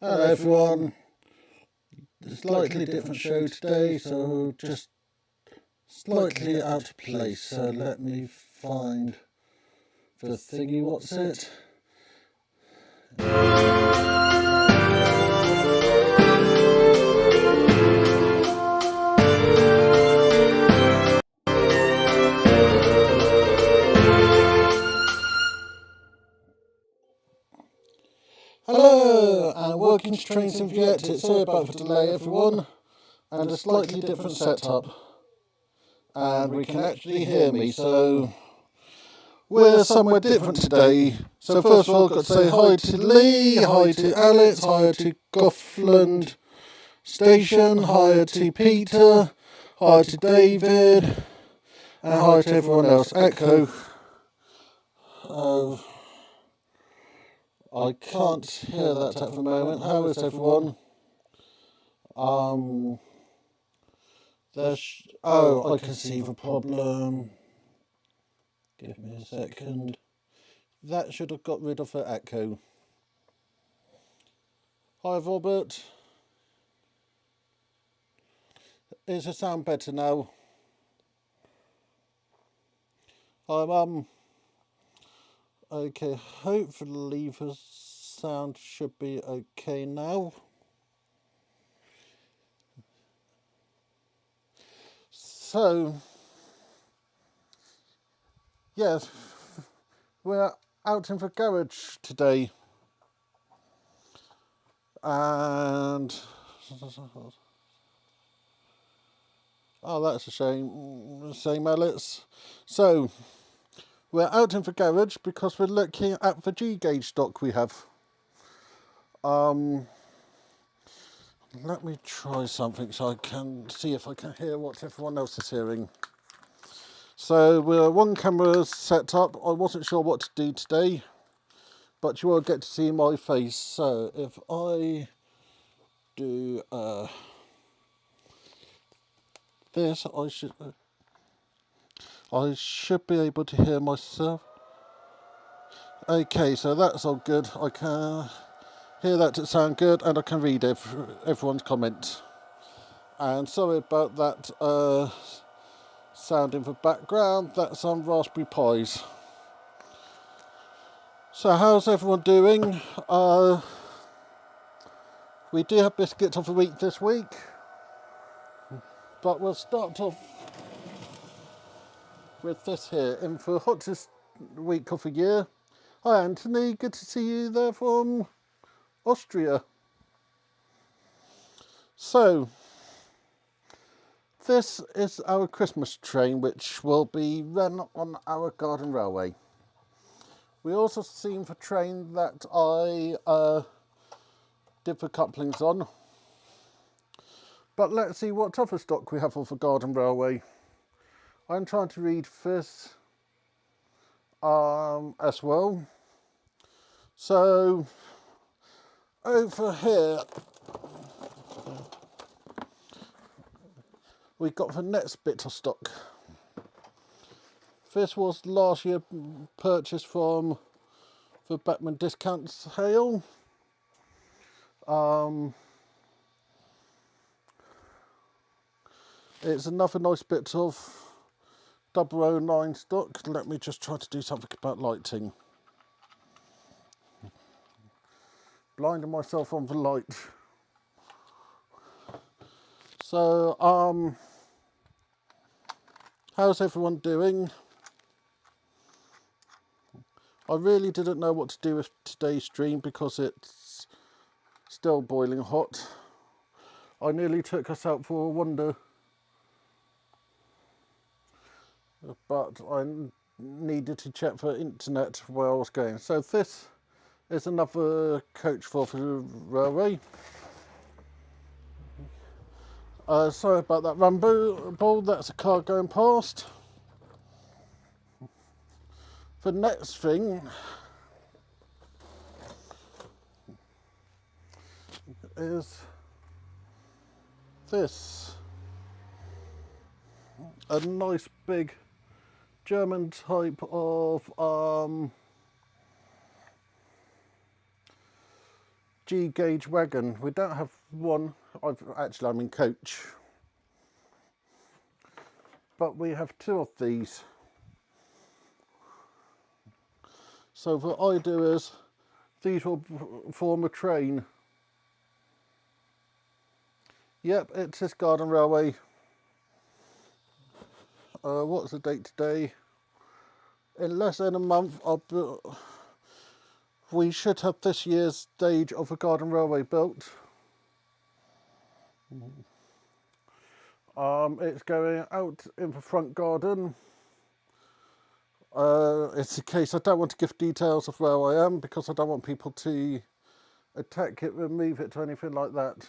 Hello everyone, slightly different show today, so just slightly out of place, so let me find the thingy, what's it? Hello, and welcome to Trains and Viet. Sorry about the delay everyone, and a slightly different setup. And we can actually hear me, so we're somewhere different today. So first of all, I've got to say hi to Lee, hi to Alex, hi to Goffland Station, hi to Peter, hi to David, and hi to everyone else. Echo. I can't hear that at the moment. How is everyone? I can see the problem. Give me a second. That should have got rid of the echo. Hi Robert. Is the sound better now? Hi Mum. Okay, hopefully the sound should be okay now. So, yes, we're out in the garage today. And oh, that's a shame, Alice. So we're out in the garage because we're looking at the G gauge stock we have. Let me try something so I can see if I can hear what everyone else is hearing. So we're one camera set up. I wasn't sure what to do today, but you will get to see my face. So if I do this, I should be able to hear myself. Okay, so that's all good. I can hear that to sound good, and I can read everyone's comment. And sorry about that sound in the background. That's some Raspberry Pis. So how's everyone doing? We do have biscuit of the week this week, but we'll start off with this here in the hottest week of the year. Hi Anthony, good to see you there from Austria. So this is our Christmas train, which will be run on our garden railway. We also seen the train that I did the couplings on. But let's see what other stock we have of the garden railway. I'm trying to read this as well. So over here we got the next bit of stock. This was last year purchased from the Beckman discount sale. It's another nice bit of 009 stock. Let me just try to do something about lighting. Blinding myself on the light. So, how's everyone doing? I really didn't know what to do with today's stream because it's still boiling hot. I nearly took us out for a wander, but I needed to check the internet where I was going. So this is another coach for the railway. Sorry about that rumble, that's a car going past. The next thing is this. A nice big German type of G gauge wagon. We don't have one. I'm in coach, but we have two of these. So what I do is these will form a train. Yep, it's this garden railway. What's the date today? In less than a month, we should have this year's stage of a garden railway built. It's going out in the front garden. It's a case I don't want to give details of where I am because I don't want people to attack it, remove it, or anything like that.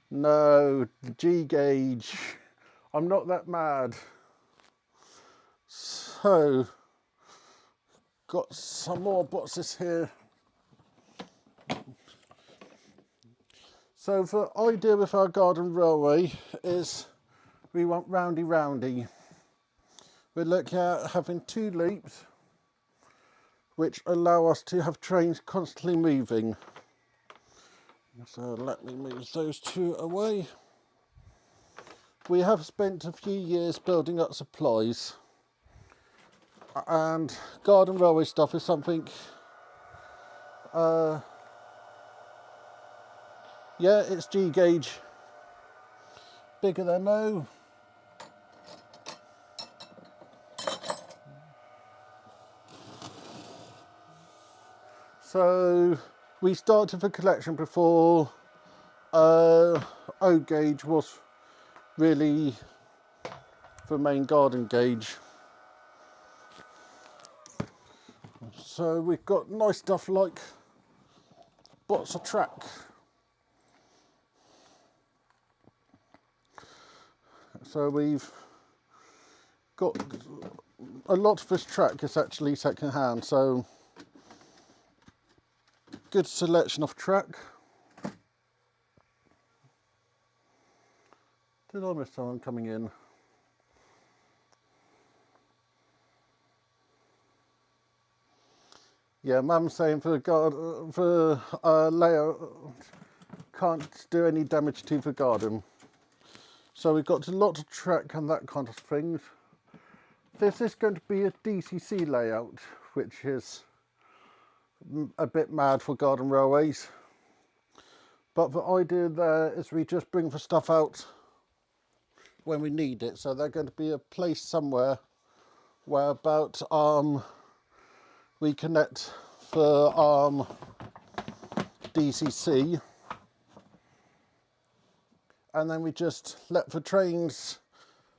No, the G gauge. I'm not that mad. So, got some more boxes here. So the idea with our garden railway is we want roundy. We're looking at having two loops which allow us to have trains constantly moving. So let me move those two away. We have spent a few years building up supplies, and garden railway stuff is something, yeah, it's G gauge, bigger than O. So we started the collection before O gauge was really the main garden gauge. So we've got nice stuff like bots of track. So we've got a lot of this track is actually second hand, so good selection of track. Did I miss someone coming in? Yeah, Mum's saying for layout can't do any damage to the garden. So we've got a lot of track and that kind of things. This is going to be a DCC layout, which is a bit mad for garden railways. But the idea there is we just bring the stuff out when we need it. So they're going to be a place somewhere where about we connect for DCC, and then we just let the trains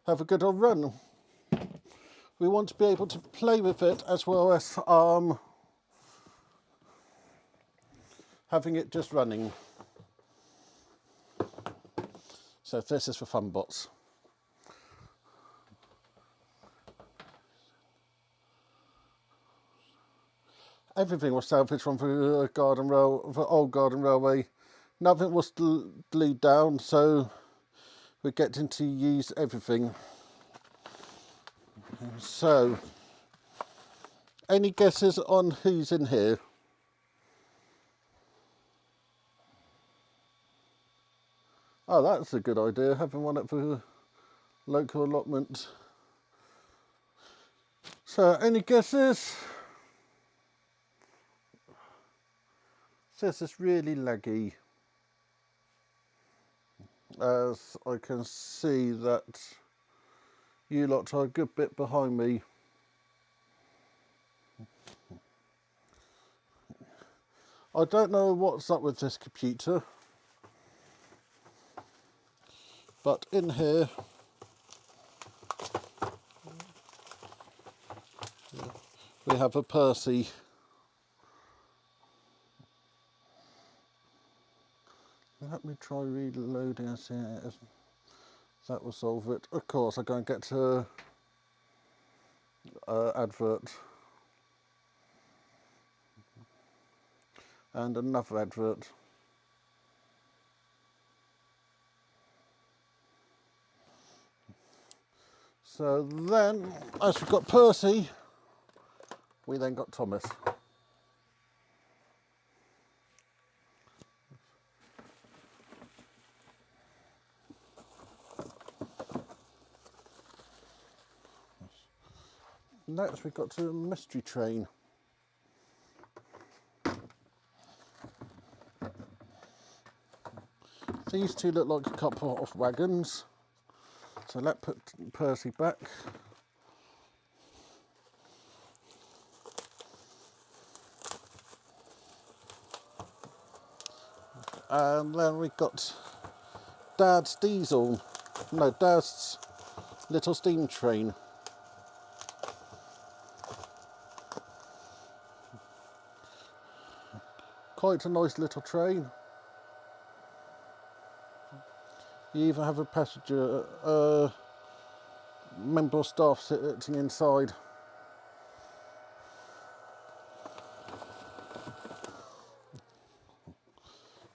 have a good old run. We want to be able to play with it as well as having it just running. So this is for fun bots. Everything was salvaged from the old garden railway. Nothing was glued down, so we're getting to use everything. So, any guesses on who's in here? Oh, that's a good idea, having one at the local allotment. So, any guesses? This is really laggy, as I can see that you lot are a good bit behind me. I don't know what's up with this computer, but in here we have a Percy. Let me try reloading and see if that will solve it. Of course, I'm going to get to advert and another advert. So then, as we've got Percy, we then got Thomas. Next we've got to mystery train. These two look like a couple of wagons. So let's put Percy back. And then we've got Dad's Dad's little steam train. Quite a nice little train. You even have a passenger, member of staff sitting inside.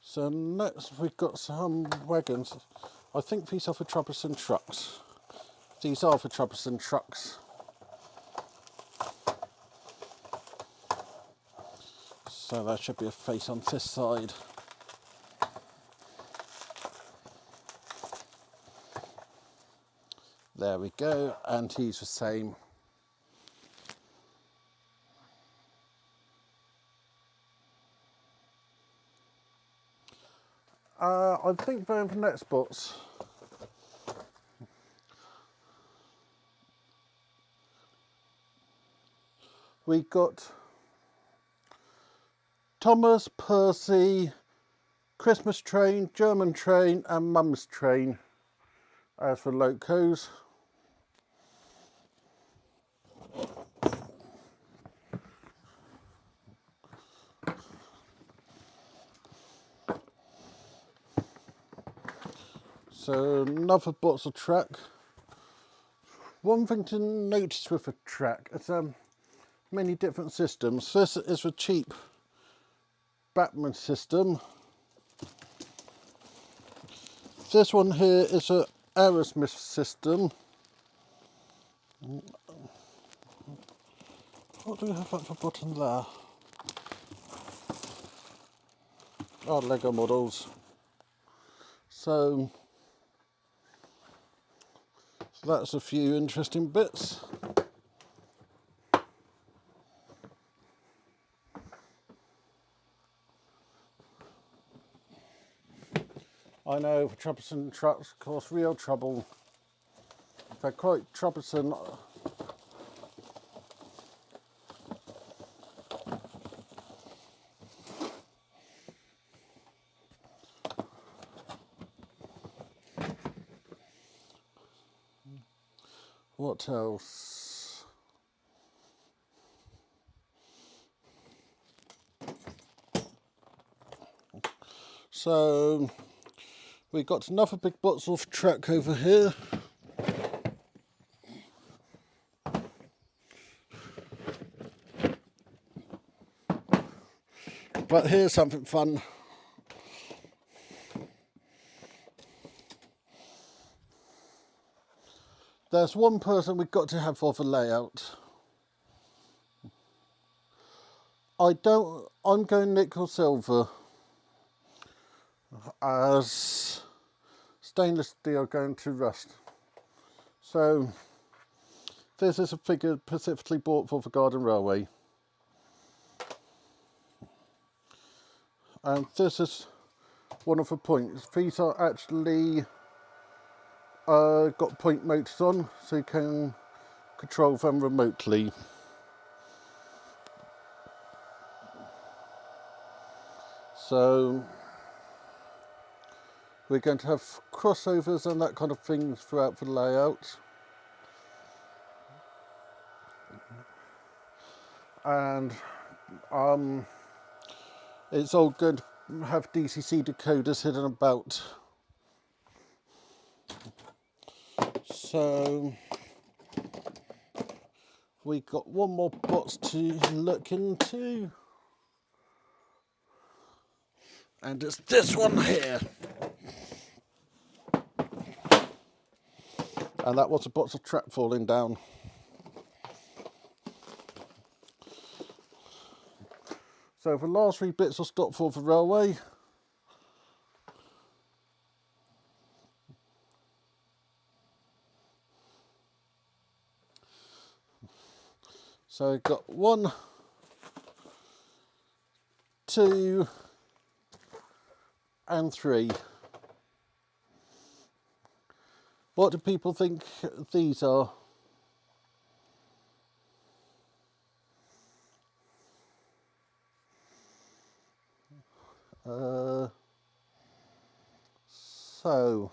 So next we've got some wagons. I think these are for troublesome trucks. These are for troublesome trucks. So there should be a face on this side. There we go, and he's the same. I think for the next spots, we got Thomas, Percy, Christmas train, German train, and Mum's train as for locos. So another bottle track. One thing to notice with a track is many different systems. This is a cheap Batman system. This one here is a Aerosmith system. What do we have at the bottom there? Oh, Lego models. So that's a few interesting bits. I know for troublesome trucks cause real trouble. They're quite troublesome. What else? So we got another big bottle of track over here. But here's something fun. There's one person we've got to have for the layout. I'm going nickel silver, as stainless steel going to rust. So this is a figure specifically bought for the Garden Railway. And this is one of the points. These are actually got point motors on, so you can control them remotely. So we're going to have crossovers and that kind of thing throughout the layout. And it's all going to have DCC decoders hidden about. So we got one more box to look into, and it's this one here. And that was a box of track falling down. So the last three bits will stop for the railway. So we've got 1, 2 and 3. What do people think these are? So,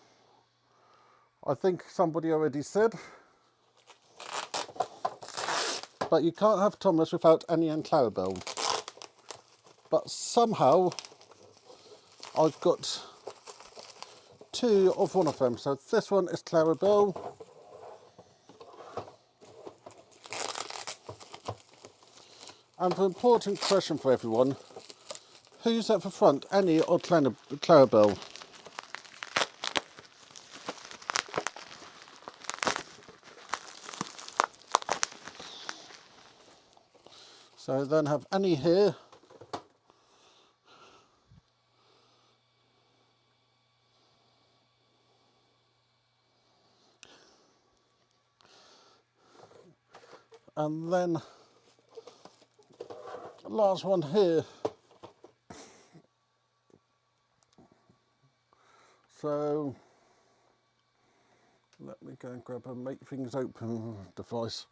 I think somebody already said, but you can't have Thomas without Annie and Clarabelle. But somehow, I've got 2 of one of them. So this one is Clarabelle. And an important question for everyone, who's at the front, Annie or Clarabelle? So then have Annie here. And then the last one here. So let me go and grab a make things open device.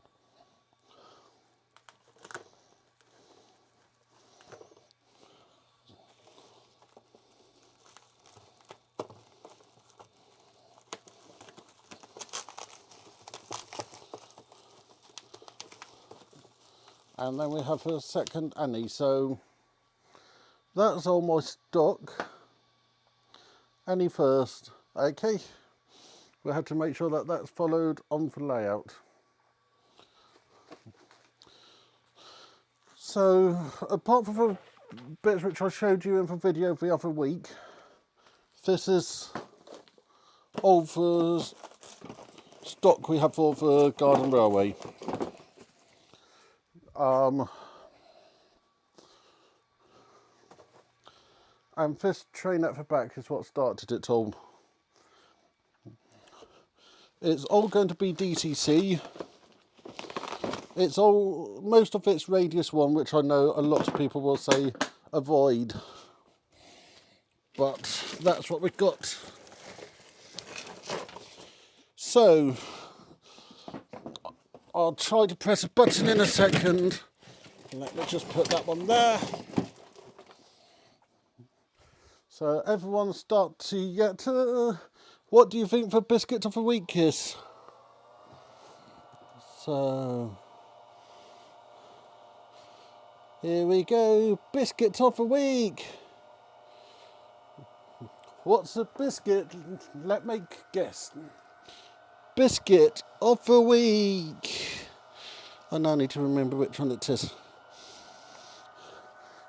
And then we have a second Annie. So that's all my stock. Annie first. Okay. We have to make sure that that's followed on the layout. So apart from the bits which I showed you in the video the other week, this is all the stock we have for the garden railway. And this train at the back is what started it all. It's all going to be DTC. It's all, most of it's radius 1, which I know a lot of people will say avoid. But that's what we've got. So, I'll try to press a button in a second. Let me just put that one there. So everyone start to get, what do you think the biscuit of the week is? So, here we go, biscuit of the week. What's a biscuit? Let me guess. Biscuit of the week. I now need to remember which one it is.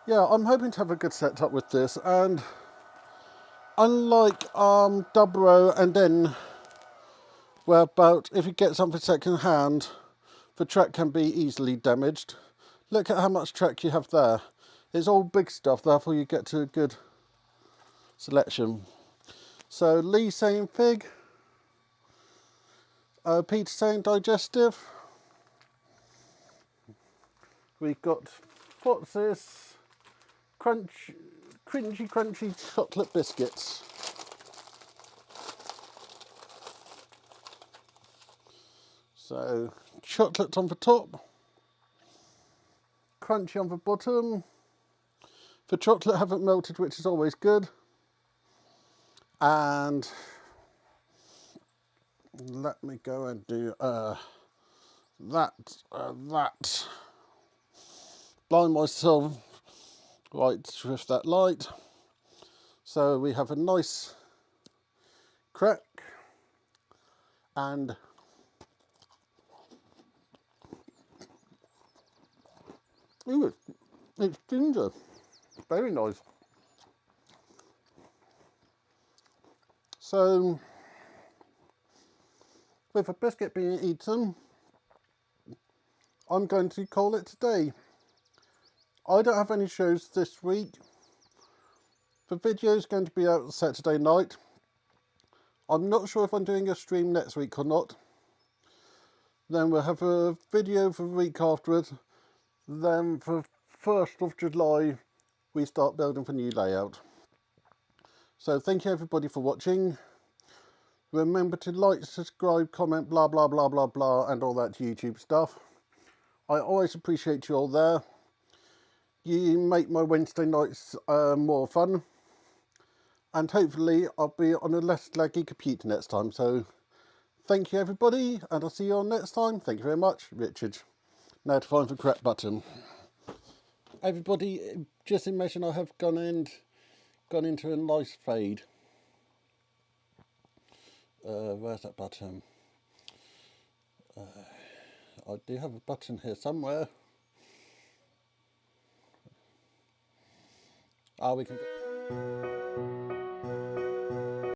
Yeah, I'm hoping to have a good setup with this, and unlike double row and then whereabout if you get something second hand, the track can be easily damaged. Look at how much track you have there. It's all big stuff, therefore you get to a good selection. So Lee saying fig, Peter saying digestive. We've got what's this? Crunchy chocolate biscuits. So chocolate on the top, crunchy on the bottom. The chocolate haven't melted, which is always good. And let me go and do that. Blind myself right with that light. So we have a nice crack and ooh, it's ginger. Very nice. So, with a biscuit being eaten, I'm going to call it today. I don't have any shows this week. The video is going to be out Saturday night. I'm not sure if I'm doing a stream next week or not. Then we'll have a video for the week afterwards. Then for 1st of July, we start building for new layout. So thank you everybody for watching. Remember to like, subscribe, comment, blah, blah, blah, blah, blah, and all that YouTube stuff. I always appreciate you all there. You make my Wednesday nights more fun. And hopefully I'll be on a less laggy computer next time. So thank you everybody, and I'll see you all next time. Thank you very much, Richard. Now to find the correct button. Everybody, just imagine I have gone into a nice fade. Where's that button? I do have a button here somewhere. We can go.